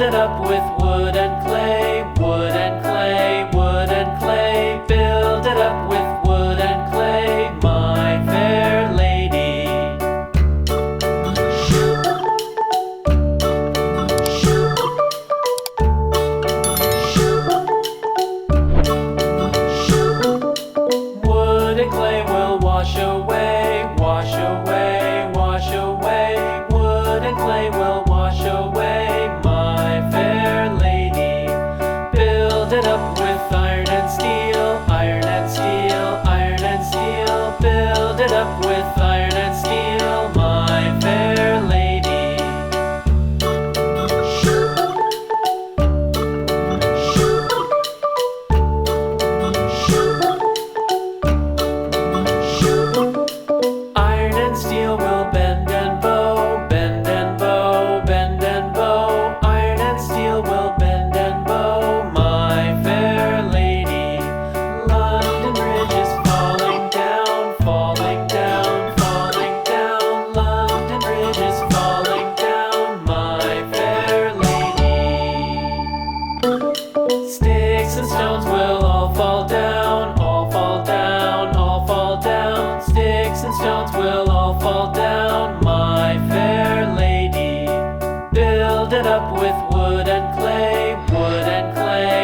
it up with wood and clay, wood and clay, wood and clay. Build it up with wood and clay, my fair lady. Wood and clay will wash away, wash away, wash away. Wood and clay will wash away, my fair lady. Build it up with iron and steel, iron and steel, iron and steel. Build it up with iron and steel, my fair lady. Iron and steel will bend and bow, bend and bow, bend and bow. Iron and steel will bend and bow, my fair lady. London Bridge is falling down, falling down, falling down. London Bridge is falling down, my fair lady. Sticks and stones will all fall down, all fall down, all fall down. Sticks and stones will all fall down, my fair lady. Build it up with wood and clay, wood and clay,